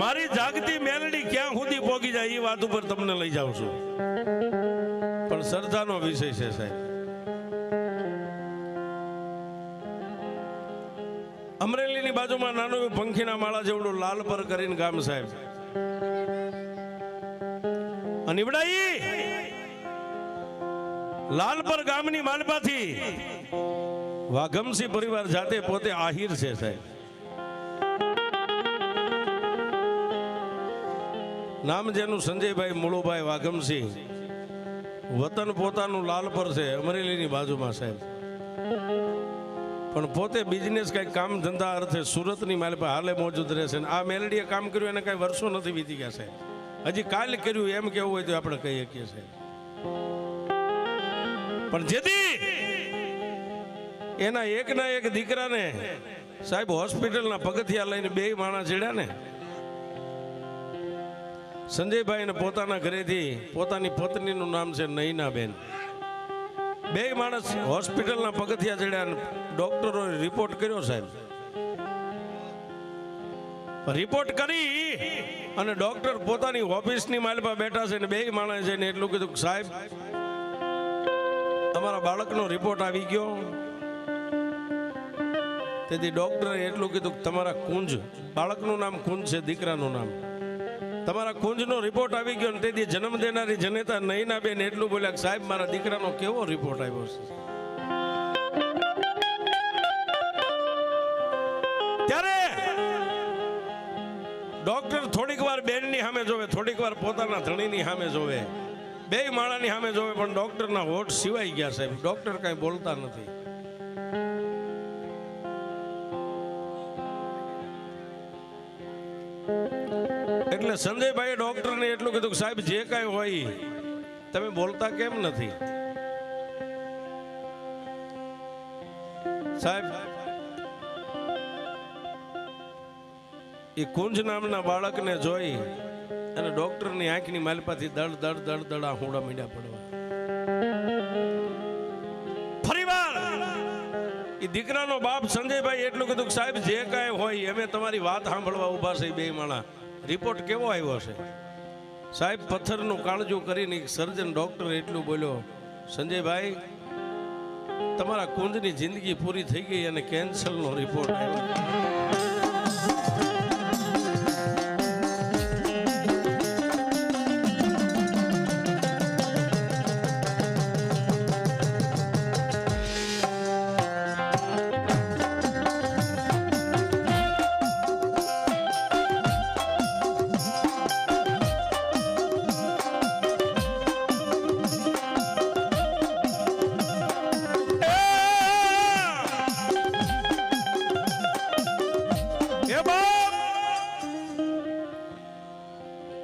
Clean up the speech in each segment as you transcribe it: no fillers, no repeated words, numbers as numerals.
મારી જાગતી મેલડી ક્યાં સુધી પોગી જાય એ વાત ઉપર તમને લઈ જાઉં છું, પણ શ્રદ્ધાનો વિષય છે સાહેબ. અમરેલીની બાજુમાં નાનું એવું પંખીના માળા જેવડું લાલપર કરીને ગામ સાહેબ. અને ઈવડાઈ લાલપર ગામની માલપાથી વાઘમસિંહ પરિવાર જાતે પોતે આહિર છે સાહેબ. નામ જેનું સંજયભાઈ મુળુભાઈ વાઘમસિંહ, વતન પોતાનું લાલપર છે અમરેલીની બાજુમાં સાહેબ. પણ પોતે બિઝનેસ કઈ કામ ધંધા અર્થે સુરતની માલ પર હાલે મોજૂદ રહેશે. આ મેલડીએ કામ કર્યું એને કઈ વર્ષો નથી વીતી ગયા છે, હજી કાલ કર્યું એમ કેવું હોય તો આપણે કહી શકીએ છીએ. પણ જેથી એના એકના એક દીકરાને સાહેબ હોસ્પિટલના પગથિયા લઈને બે માણસ ચડ્યા ને, સંજયભાઈ ને પોતાના ઘરેથી પોતાની પત્નીનું નામ છે નૈનાબેન. બે માણસ હોસ્પિટલના પગથિયા ચડ્યા. ડોક્ટરોએ રિપોર્ટ કર્યો સાહેબ. રિપોર્ટ કરી અને ડોક્ટર પોતાની ઓફિસની માલમાં બેઠા છે ને બે માણસ જઈને એટલું કીધું, સાહેબ તમારા બાળકનો રિપોર્ટ આવી ગયો. તેથી ડોક્ટરે એટલું કીધું, તમારા કુંજ, બાળકનું નામ કુંજ છે, દીકરાનું નામ, તમારા કુંજનો રિપોર્ટ આવી ગયો. તેથી જન્મ દેનારી જનેતા નૈનાબેન એટલું બોલ્યા, સાહેબ મારા દીકરાનો કેવો રિપોર્ટ આવ્યો છે. ત્યારે ડોક્ટર થોડીક વાર બેનની સામે જોવે, થોડીક વાર પોતાના ધણીની સામે જોવે, બે માણાની સામે જોવે, પણ ડોક્ટરના હોઠ સિવાય ગયા સાહેબ. ડોક્ટર કઈ બોલતા નથી. એટલે સંજયભાઈ ડોક્ટરને એટલું કીધું કે સાહેબ જે કાંઈ હોય તમે બોલતા કેમ નથી? સાહેબ એ કુંજ નામના બાળકને જોઈ અને ડોક્ટરની આંખની માલપાથી દળ દળ દળ દળ આહુડા મીંડા પડવા. ફરીવાર એ દીકરાનો બાપ સંજયભાઈ એટલું કીધું કે સાહેબ જે કાંઈ હોય અમે તમારી વાત સાંભળવા ઉભા છે. બે માણા રિપોર્ટ કેવો આવ્યો છે? સાહેબ પથ્થરનું કાળજું કરીને સર્જન ડોક્ટર એટલું બોલ્યો, સંજયભાઈ તમારા કુંજની જિંદગી પૂરી થઈ ગઈ અને કેન્સરનો રિપોર્ટ આવ્યો.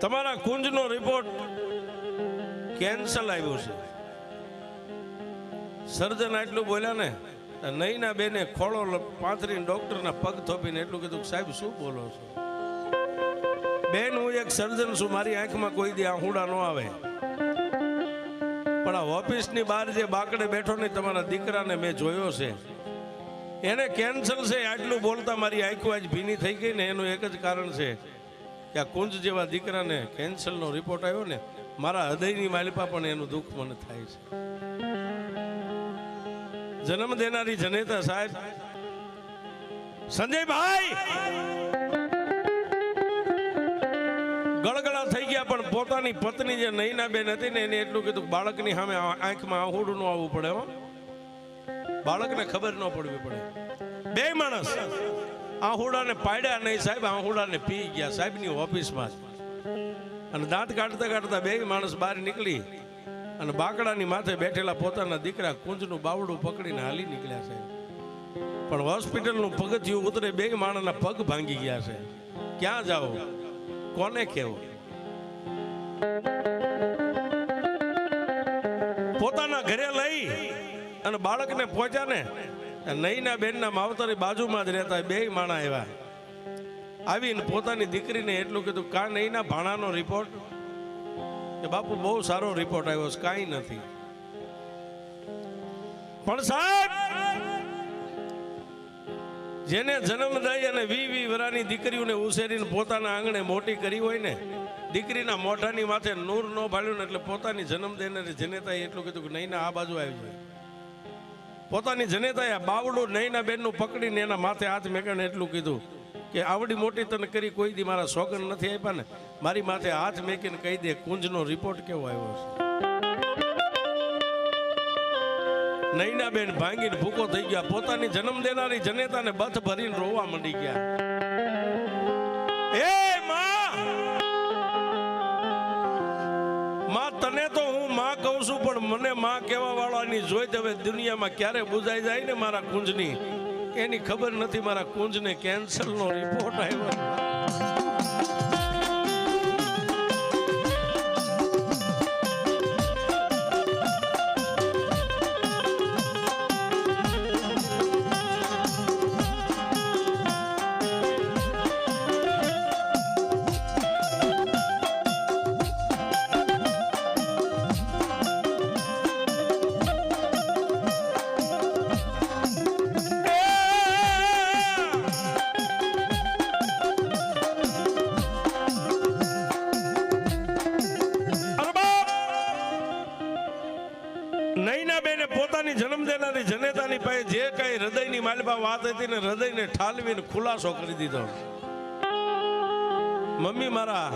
તમારા કુંજનો રિપોર્ટ કેન્સલ આવ્યો છે. સર્જન આટલું બોલ્યા ને, નૈના બેને ખોળો પાથરીને ડોક્ટરના પગ થોપીને એટલું કીધું, સાહેબ શું બોલો છો? બેન હું એક સર્જન છું, મારી આંખમાં કોઈ દી આહુડા ન આવે, પણ આ ઓફિસની બહાર જે બાકડે બેઠો ને તમારા દીકરાને મેં જોયો છે, એને કેન્સર છે. આટલું બોલતા મારી આંખો આજ ભીની થઈ ગઈ ને એનું એક જ કારણ છે કે આ કુંજ જેવા દીકરાને કેન્સરનો રિપોર્ટ આવ્યો ને, મારા હૃદયની માલિપા પણ એનું દુઃખ મને થાય છે. જન્મ દેનારી જનેતા સાહેબ સંજયભાઈ ગળગળા થઈ ગયા, પણ પોતાની પત્ની જે નૈનાબેન હતી ને એને એટલું કીધું, બાળકની સામે આંખમાં આહુડું ન આવવું પડે, હો બાળકને ખબર ન પડવી પડે. બે માણસ આહુડાને પાડ્યા નહીં સાહેબ, આહુડાને પી ગયા સાહેબની ઓફિસમાં. અને દાંત કાઢતા કાઢતા બે માણસ બહાર નીકળી અને બાકડાની માથે બેઠેલા પોતાના દીકરા કુંજનું બાવડું પકડીને હાલી નીકળ્યા છે. પણ હોસ્પિટલનું પગથિયું ઉતરે બે માણસના પગ ભાંગી ગયા છે. ક્યાં જાઓ, કોને કહેવું? પોતાના ઘરે લઈ અને બાળકને પહોંચ્યા ને, નૈના બેનના માવતરની બાજુમાં જ રહેતા બે માણા આવ્યા. આવીને પોતાની દીકરીને એટલું કીધું, કા નૈના ભાણાનો રિપોર્ટ? કે બાપુ બહુ સારો રિપોર્ટ આવ્યો છે, કાંઈ નથી. પણ સાહેબ જેને જન્મ દઈ અને 20 વરાની દીકરીઓને ઉછેરીને પોતાના આંગણે મોટી કરી હોય ને, દીકરીના મોઢાની માથે નૂર ન ભાળ્યું ને એટલે પોતાની જન્મ દેનારી જનેતાએ એટલું કીધું કે નહીં, આ બાજુ આવી જાય. પોતાની જનેતાએ બાવડું નૈના બેનનું પકડીને એના માથે હાથ મેકીને એટલું કીધું કે આવડી મોટી તને કરી કોઈ દી મારા સોગન નથી આપ્યા ને, મારી માથે હાથ મેકીને કહી દે કુંજનો રિપોર્ટ કેવો આવ્યો છે. નૈના બેન ભાંગીને ભૂકો થઈ ગયા. પોતાની જન્મ દેનારી જનેતાને બથ ભરીને રોવા માંડી ગયા. એ માં, તને તો હું માં કહું છું, પણ મને માં કહેવા વાળાની જોઈ હવે દુનિયામાં ક્યારે બુજાઈ જાય ને મારા કુંજની, એની ખબર નથી. મારા કુંજને કેન્સરનો રિપોર્ટ આવ્યો. નૈના બેને પોતાની જન્મ દેનારી જનેતાની પાસે જે કઈ હૃદયની માલપા વાત હતી ને હૃદયને ઠાલવીને ખુલાસો કરી દીધો. મમ્મી, મારા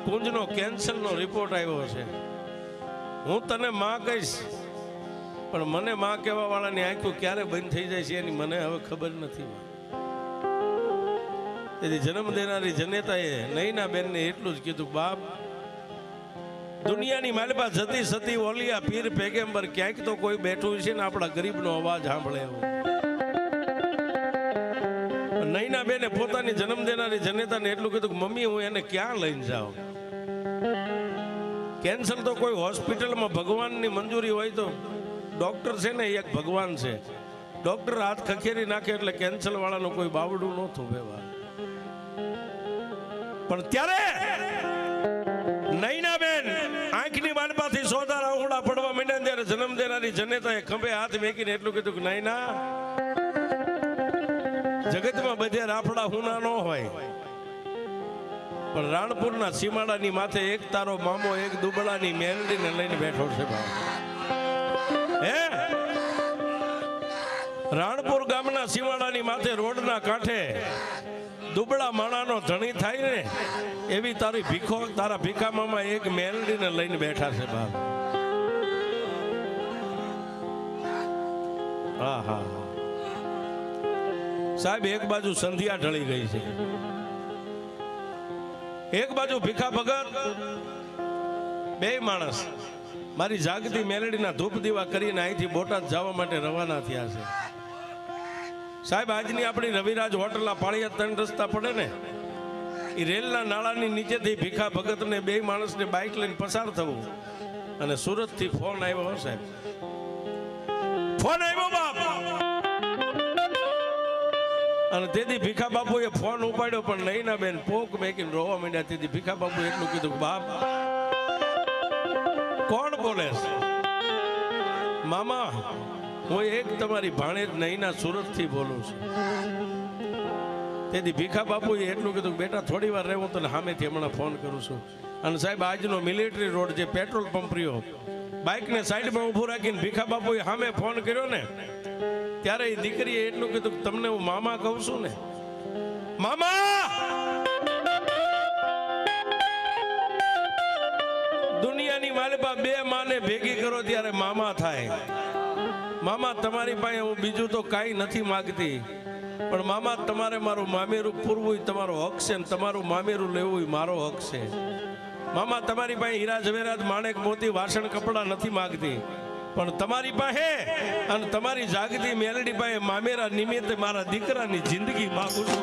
કુંજનો કેન્સરનો રિપોર્ટ આવ્યો છે. હું તને માં કહીશ, પણ મને માં કહેવા વાળાની આંખો ક્યારે બંધ થઈ જાય છે એની મને હવે ખબર નથી. તેથી જન્મ દેનારી જનેતાએ નૈના બેનને એટલું જ કીધું, બાપ, દુનિયાની માલપા જતી સતી ઓલિયા પીર પેગેમ્બર ક્યાંક તો કોઈ બેઠું છે ને આપણા ગરીબનો અવાજ સાંભળે એવો. નૈના બેને પોતાની જન્મ દેનારી જનેતાને એટલું કીધું કે મમ્મી, હું એને ક્યાં લઈને જાઉં? કેન્સર તો કોઈ હોસ્પિટલમાં ભગવાનની મંજૂરી હોય તો, ડોક્ટર છે ને એક ભગવાન છે. ડોક્ટર હાથ ખખેરી નાખે એટલે કેન્સર વાળાનો કોઈ બાવડું ન થોભેવા. પણ ત્યારે નૈના બેન આંખની માલપાથી સોદા રાઉડા પડવા માંડ્યા ત્યારે જન્મ દેનારી જનેતાએ ખંભે હાથ મેકીને એટલું કીધું કે નૈના, જગતમાં બધે રાફડા હુના ન હોય, પણ રાણપુરના સીમાડાની માથે એક તારો મામો એક દુબળાની મેલડીને લઈને બેઠો છે. હે, રાણપુર ગામના સીમાડાની માથે રોડના કાંઠે દુબળા માણાનો ધણી થાય ને એવી તારી ભીખો, તારા ભીખામાં એક મેલડીને લઈને બેઠા છે. બાપ, હા હા સાહેબ, એક બાજુ સંધ્યા ઢળી ગઈ છે, એક બાજુ ભીખા ભગત, બે માણસ મારી જાગતી મેલડીના ધૂપ દીવા કરીને અહીંથી બોટાદ જવા માટે રવાના થયા છે. સાહેબ, આજની આપણી રવિરાજ હોટલ પાળિયા 3 રસ્તા પડે ને, એ રેલના નાળાની નીચેથી ભીખા ભગતને બે માણસને બાઇક લઈને પસાર થવું, અને સુરતથી ફોન આવ્યો. સાહેબ, ફોન આવ્યો બાપ, અને તેથી ભીખા બાપુએ ફોન ઉપાડ્યો, પણ નૈના બેન પોક મેકીને રોવા માંડ્યા. તેથી ભીખા બાપુ એટલું કીધું, બાપ, કોણ બોલે છે? મામા, હું એક તમારી ભાણેજ નૈના સુરતથી બોલું છું. તેથી ભીખા બાપુએ એટલું કીધું, બેટા થોડી વાર રહે, હું તને સામેથી હમણાં ફોન કરું છું. અને સાહેબ, આજનો મિલિટરી રોડ જે પેટ્રોલ પંપ રહ્યો, બાઇકને સાઈડમાં ઊભું રાખીને ભીખા બાપુએ સામે ફોન કર્યો ને, ત્યારે એ દીકરીએ એટલું કીધું, તમને હું મામા કહું છું ને, મામા, દુનિયાની માલપા બે માને ભેગી કરો ત્યારે મામા થાય. મામા, તમારી પાસે હું બીજું તો કાંઈ નથી માગતી, પણ મામા, તમારે મારું મામેરું પૂરવું તમારો હક છે, ને તમારું મામેરું લેવું મારો હક છે. મામા, તમારી પાસે હીરા ઝવેરાત માણેક મોતી વાસણ કપડાં નથી માગતી, પણ તમારી પાસે અને તમારી જાગતી મેલડી પાસે મામેરા નિમિત્તે મારા દીકરાની જિંદગી માગું છું.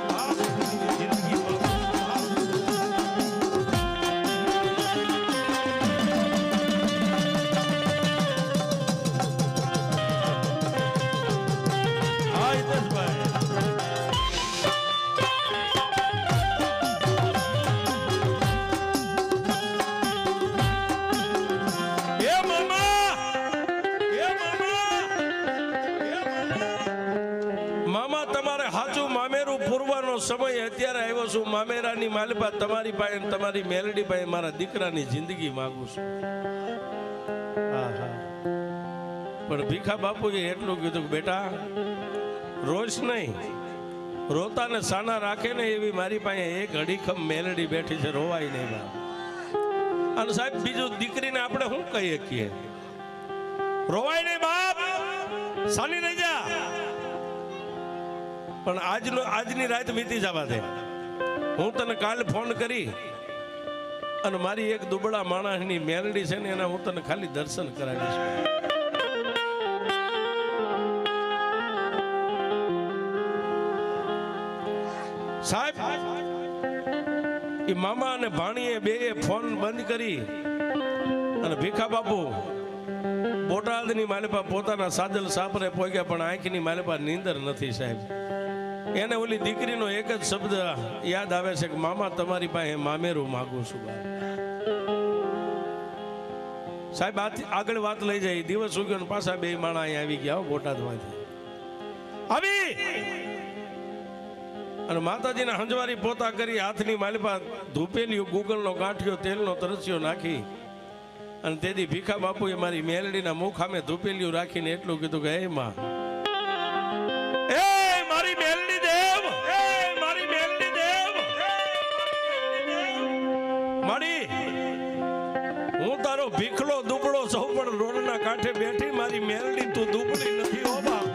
જિંદગી સમય અત્યારે આવ્યો છું મામેરાની માલપા તમારી પાસે ને તમારી મેલડી પાસે મારા દીકરાની જિંદગી માંગુ છું. પણ ભીખા બાપુએ એટલું કીધું કે બેટા રોજ નહીં, રોતા ને સાના રાખે ને એવી મારી પાસે એક અડીખમ મેલડી બેઠી છે, રોવાય નહીં બાપ. અને સાહેબ બીજું દીકરીને આપણે શું કહીએ છીએ, રોવાય નહીં બાપ, સાની રહી જા. પણ આજની રાત વીતી જવા દે. હું તને કાલ ફોન કરી અને મારી એક દુબળા માણસની મેલડી છે ને એના હું તને ખાલી દર્શન કરાવીશ. સાહેબ એ મામા અને ભાણીએ બે ફોન બંધ કરી અને ભીખા બાપુ બોટાદની માલિપા પોતાના સાદલ સાપરે પહોંચ્યા, પણ આંખની માલિપા નીંદર નથી સાહેબ. એને ઓલી દીકરીનો એક જ શબ્દ યાદ આવે છે કે મામા તમારી પાસે મામેરું માગું છું. સાહેબ આગળ વાત લઈ જાય, દિવસ ઉગ્યો પાછા બે માણા અહીંયા આવી ગયા બોટાદમાંથી આવી અને માતાજીના હંજવારી પોતા કરી હાથની માલિપા ધૂપેલિયું ગુગલનો ગાંઠિયો તેલનો તરસ્યો નાખી અને તેથી ભીખા બાપુએ મારી મેલડીના મુખ સામે ધૂપેલિયું રાખીને એટલું કીધું કે હે માં, એ મારી મેલડી દેવ, એ મારી મેલડી દેવ, માડી હું તારો ભીખલો દુબળો સૌ પણ રોડના કાંઠે બેઠી, મારી મેલડી તું દુબળી નથી હો બાપ.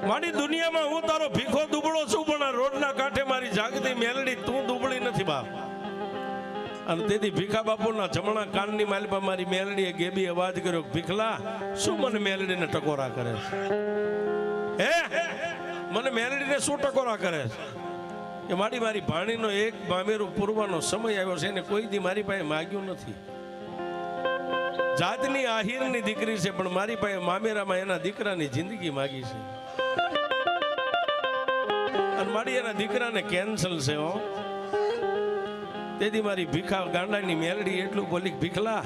મારી દુનિયામાં હું તારો ભીખો દુબળો છું, પણ રોડના કાંઠે મારી જાગતી મેલડી તું દુબળી નથી બાપ. અને તેથી ભીખા બાપુના જમણા કાનની માલિપા મારી મેલડીએ ગેબી અવાજ કર્યો, ભીખલા શું મને મેલડીને ટકોરા કરે છે? હે મને મેલડીને શું ટકોરા કરે છે? કે મારી ભાણીનો એક મામેરું પૂરવાનો સમય આવ્યો છે, એને કોઈ દી મારી પાસે માગ્યું નથી. જાતની આહિરની દીકરી છે, પણ મારી પાસે મામેરામાં એના દીકરાની જિંદગી માગી છે. અને મારી એના દીકરાને કેન્સલ છે હો. તેથી મારી ભીખા ગાંડાની મેલડી એટલું બોલી, ભીખલા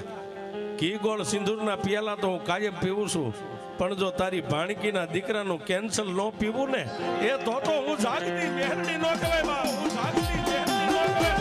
ઘી ગોળ સિંદૂરના પિયાલા તો હું કાયમ પીવું છું, પણ જો તારી ભાણકીના દીકરાનું કેન્સલ ન પીવું ને એ તો હું જાગતી મેલડી ન કહેવાય બા, હું જાગતી મેલડી ન કહેવાય.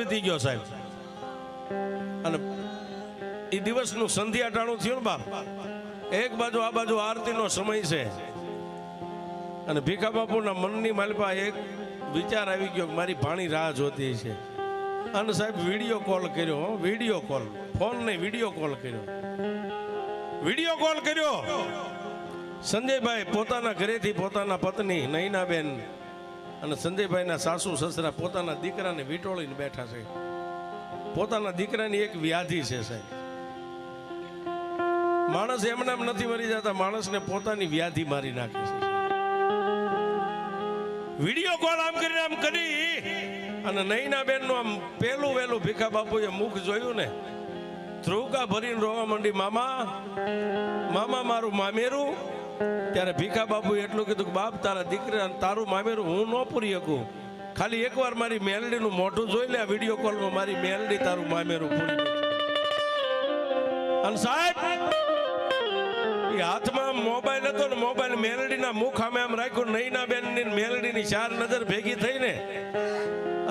વીતી ગયો સાહેબ, અને એ દિવસનું સંધ્યા ટાણું થયું ને બાપ. એક બાજુ આ બાજુ આરતીનો સમય છે અને ભીખા બાપુના મનની માલિપા એક વિચાર આવી ગયો કે મારી ભાણી રાહ જોતી છે. અને સાહેબ વિડીયો કોલ કર્યો, વિડીયો કોલ, ફોન નહીં વિડીયો કોલ કર્યો, વિડીયો કોલ કર્યો. સંજયભાઈ પોતાના ઘરેથી પોતાના પત્ની નૈનાબેન અને સંજયભાઈના સાસુ સસરા પોતાના દીકરાને વીંટોળીને બેઠા છે. પોતાના દીકરાની એક વ્યાધિ છે સાહેબ. માણસ એમને એમ નથી મરી જતા, માણસને પોતાની વ્યાધિ મારી નાખે છે. વિડીયો કોલ આમ કરી અને નૈનાબેન નું આમ પેલું વેલું ભીખા બાપુએ મુખ જોયું ને, ધ્રુવકા ભરીને રોવા માંડી, મામા મામા મારું મામેરું. ત્યારે ભીખા બાપુ એટલું કીધું કે બાપ તારા દીકરા તારું મામેરું હું ન પૂરી શકું, ખાલી એકવાર મારી મેલડીનું મોઢું જોઈ લે આ વિડીયો કોલમાં, મારી મેલડી તારું મામેરું પૂરી. અને સાહેબ એ હાથમાં મોબાઈલ હતો ને, મોબાઈલ મેલડીના મુખ સામે આમ રાખ્યું, નૈનાબેન ની મેલડીની ચાર નજર ભેગી થઈ ને,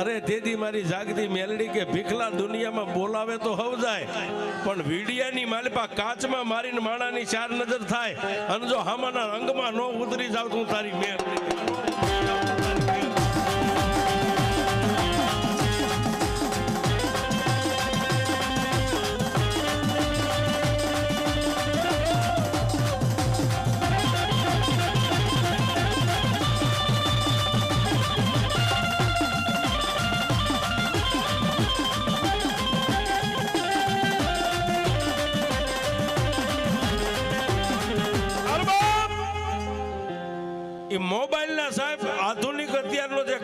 અરે તેથી મારી જાગતી મેલડી કે ભીખલા દુનિયામાં બોલાવે તો હવ જાય, પણ વીડિયાની માલિપા કાચમાં મારીને માણાની ચાર નજર થાય અને જો હામાના રંગમાં ન ઉતરી જાવ તું તારી મેલડી.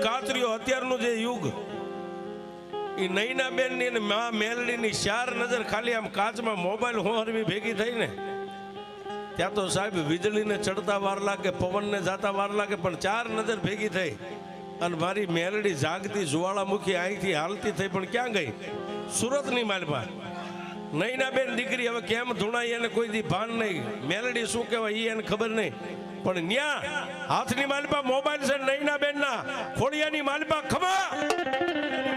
કાતરીઓ અત્યારનું જે યુગ એ નૈના બેન ની અને મા મેલડી ની ચાર નજર ખાલી આમ કાચમાં મોબાઈલ હોરવી ભેગી થઈ ને ત્યાં તો સાહેબ વીજળીને ચડતા વાર લાગે, પવનને જાતા વાર લાગે, પણ ચાર નજર ભેગી થઈ અને મારી મેલડી જાગતી જ્વાળામુખી અહીંથી હાલતી થઈ, પણ ક્યાં ગઈ? સુરતની માલપા. નૈના બેન દીકરી હવે કેમ ધૂણાઈ એને કોઈ દી ભાન નહીં, મેલડી શું કહેવાય એ એને ખબર નહીં, પણ ન્યા હાથની માલપા મોબાઈલ છે નૈના બેન ના, ખોડિયાની માલપા ખબર